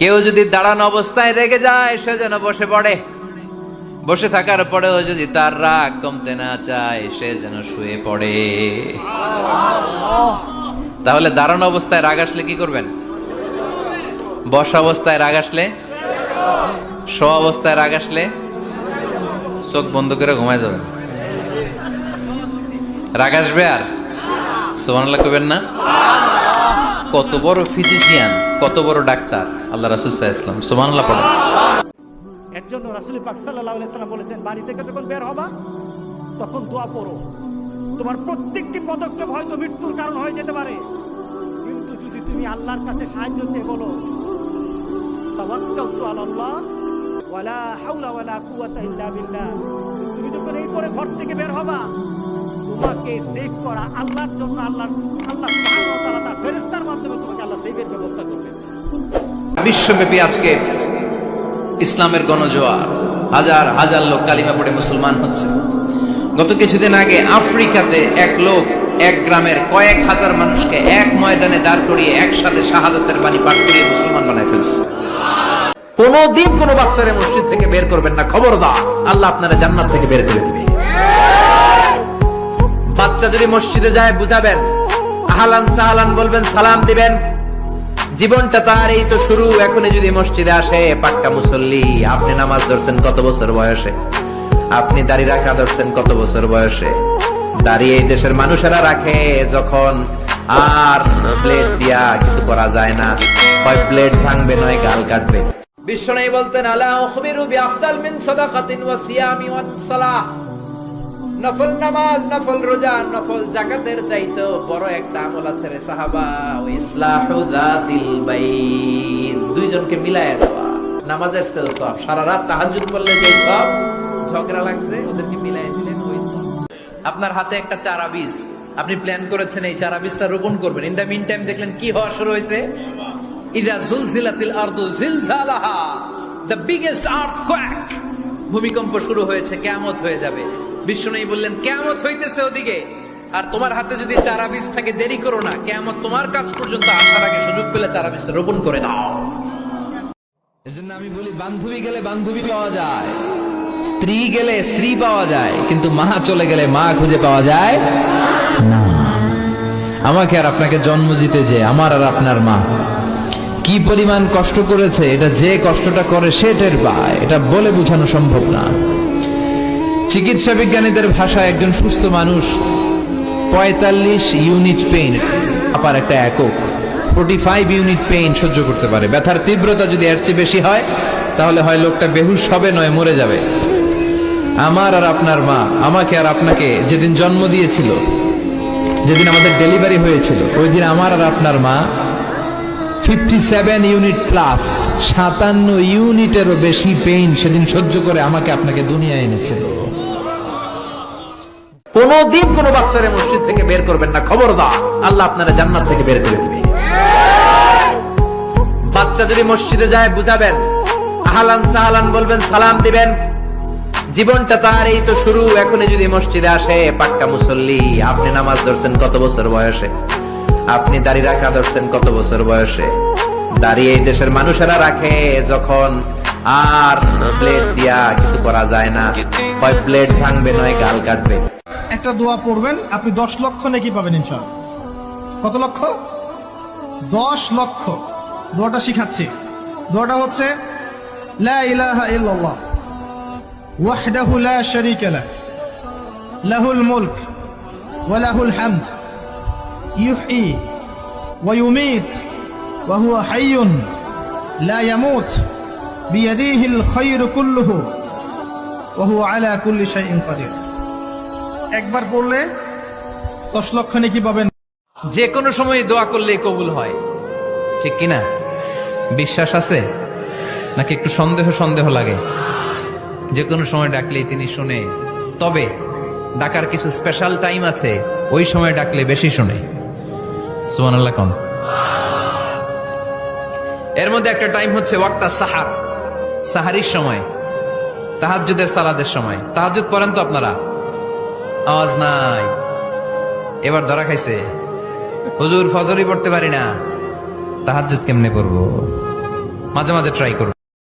কেউ যদি দাঁড়ানো অবস্থায় রেগে যায় সে যেন বসে পড়ে, বসে থাকার পরেও যদি তার রাগ কমতে না চায় সে যেন শুয়ে পড়ে। তাহলে দাঁড়ানো অবস্থায় রাগ আসলে কি করবেন? বসা অবস্থায় রাগ আসলে, শোয়া অবস্থায় রাগ আসলে চোখ বন্ধ করে ঘুমায় যাবেন। রাগ আসবে আর সুবহানাল্লাহ কইবেন না? কত বড় ফিজিশিয়ান, কত বড় ডাক্তার আল্লাহ রাসূল সাল্লাল্লাহু আলাইহি ওয়াসাল্লাম। সুবহানাল্লাহ পড়েন। এর জন্য রাসূল পাক সাল্লাল্লাহু আলাইহি ওয়াসাল্লাম বলেছেন, বাড়ি থেকে যখন বের হবা তখন দোয়া পড়ো। তোমার প্রত্যেকটি পদক্ষেপ হয়তো মৃত্যুর কারণ হয়ে যেতে পারে, কিন্তু যদি তুমি আল্লাহর কাছে সাহায্য চেয়ে বলো তাওয়াক্কালতু আলাল্লাহ ওয়ালা হাওলা ওয়ালা কুওয়াতা ইল্লা বিল্লাহ, তুমি যখন এই করে ঘর থেকে বের হবা তোমাকে সেভ করা আল্লাহর জন্য আল্লাহ সুবহানাহু ওয়া তাআলা তার ফেরেশতার মাধ্যমে তোমাকে আল্লাহ সেভের ব্যবস্থা করবেন। বিশ্বব্যাপী আজকে ইসলামের গণজোয়ার, হাজার হাজার লোক কালিমা পড়ে মুসলমান হচ্ছে। গত কিছুদিন আগে আফ্রিকাতে এক লোক এক গ্রামের কয়েক হাজার মানুষকে এক ময়দানে দাঁড় করিয়ে একসাথে শাহাদাতের বাণী পাঠ করিয়ে মুসলমান বানায় ফেলছে। কোনদিন কোন বাচ্চারে মসজিদ থেকে বের করবেন না, খবরদার, আল্লাহ আপনারা জান্নাত থেকে বের করে দিবে। বাচ্চা যদি মসজিদে যায় বুঝাবেন, আহলান সাহলান বলবেন, সালাম দিবেন। জীবনটা তার এই তো শুরু। এখনই যদি মসজিদে আসে পাক্কা মুসল্লি। আপনি নামাজ ধরছেন কত বছর বয়সে? আপনি দাড়ি রাখা ধরছেন কত বছর বয়সে? দাঁড়িয়ে এই দেশের মানুষেরা রাখে যখন আর ব্লেড দিয়া কিছু করা যায় না, হয় ব্লেড ভাঙবে নয় গাল কাটবে। বিশ্বনবী বলতেন, আলা উখবিরু বিআফদাল মিন সাদাকাতিন ওয়া সিয়ামি ওয়া সালাহ, নফল নামাজ, নফল রোজা, নফল যাকাতের চাইতে বড় একটা আমল আছে রে সাহাবা, ইসলাহু যাতিল বাইন, দুইজনকে মিলায়া দেওয়া। নামাজের চেয়ে সওয়াব, সারা রাত তাহাজ্জুদ পড়লে যে সওয়াব, ঝগড়া লাগছে ওদেরকে মিলায়া দিলেন ওই সওয়াব। আপনার হাতে একটা চারা বীজ, আপনি প্ল্যান করেছেন এই চারা বীজটা রোপণ করবেন। ইন দ্য মিন টাইম দেখলেন কি হওয়া শুরু হয়েছে? ইযা যুলজিলাতিল আরদু জিলজালাহা, দ্য বিগেস্ট আর্থকোয়েক, ভূমিকম্প শুরু হয়েছে, কিয়ামত হয়ে যাবে। বিশ্বনবী বললেন, কিয়ামত হইতেছে ওদিকে, আর তোমার হাতে যদি চারা বীজ থাকে দেরি করো না, কিয়ামত তোমার কাছ পর্যন্ত আসার আগে সুযোগ পেলে চারা বীজটা রোপণ করে দাও। এজন্য আমি বলি, বান্ধবী গেলে বান্ধবী পাওয়া যায়, স্ত্রী গেলে স্ত্রী পাওয়া যায়, কিন্তু মা চলে গেলে মা খুঁজে পাওয়া যায় না। আমাকে আর আপনাকে জন্ম দিতে যে আমার আর আপনার মা কি পরিমাণ কষ্ট করেছে, এটা যে কষ্টটা করে সে টের পায়, এটা বলে বোঝানো সম্ভব না। চিকিৎসা বিজ্ঞানীদের ভাষায় একজন সুস্থ মানুষ 45 ইউনিট পেইন, আপার একটা একক 45 ইউনিট পেইন সহ্য করতে পারে। ব্যথার তীব্রতা যদি এর চেয়ে বেশি হয় তাহলে হয় লোকটা বেহুশ হবে, নয় মরে যাবে। আমার আর আপনার মা আমাকে আর আপনাকে যেদিন জন্ম দিয়েছিল, যেদিন আমাদের ডেলিভারি হয়েছিল, ওই দিন আমার আর আপনার মা 57 ইউনিট প্লাস, 57 ইউনিটেরও বেশি পেইন সেদিন সহ্য করে আমাকে আপনাকে দুনিয়ায় এনেছিল। কোনদিন কোন বাচ্চারে মসজিদ থেকে বের করবেন না, খবরদার, আল্লাহ আপনারা জান্নাত থেকে বের করে দিবে। বাচ্চা যদি মসজিদে যায় বুঝাবেন, আহলান সাহলান বলবেন, সালাম দিবেন। জীবনটা তার এই তো শুরু। এখনই যদি মসজিদে আসে পাক্কা মুসল্লি। আপনি নামাজ ধরছেন কত বছর বয়সে? আপনি দাড়ি রাখা ধরছেন কত বছর বয়সে? দাঁড়িয়ে এই দেশের মানুষেরা রাখে যখন আর ব্লেড দিয়া কিছু করা যায় না, হয় ব্লেড ভাঙবে নয় গাল কাটবে। একটা দোয়া পড়বেন, আপনি 10 লক্ষ নেকি পাবেন ইনশাআল্লাহ। কত লক্ষ? 10 লক্ষ। দোয়াটা শিখাচ্ছি। দোয়াটা হচ্ছে, লা ইলাহা ইল্লাল্লাহ ওয়াহদাহু লা শারীকা লাহ, লাহুল মুলক ওয়া লাহুল হামদ, ইউহয়ী ওয়া ইউমীত ওয়া হুয়া হাইয়্যুন লা ইয়ামুত, বিয়াদিহিল খায়রু কুল্লুহু ওয়া হুয়া আলা কুল্লি শাইইন কাদির। একবার পড়লে 10 লক্ষ নেকি পাবেন। যে কোনো সময় দোয়া করলেই কবুল হয়, ঠিক কিনা? বিশ্বাস আছে নাকি একটু সন্দেহ সন্দেহ লাগে? যে কোনো সময় ডাকলেই তিনি শুনে, তবে ডাকার কিছু স্পেশাল টাইম আছে, ওই সময় ডাকলে বেশি শুনে। সুবহানাল্লাহ কোন? এর মধ্যে একটা টাইম হচ্ছে ওয়াক্তা সাহার, সাহারির সময়, তাহাজ্জুদের সালাতের সময়। তাহাজ্জুদ পড়েন তো আপনারা? আওয়াজ নাই, এবার ধরা খাইছে। হুজুর ফজরই পড়তে পারি না, তাহাজ্জুদ কেমনে পড়বো? মাঝে মাঝে ট্রাই করুন।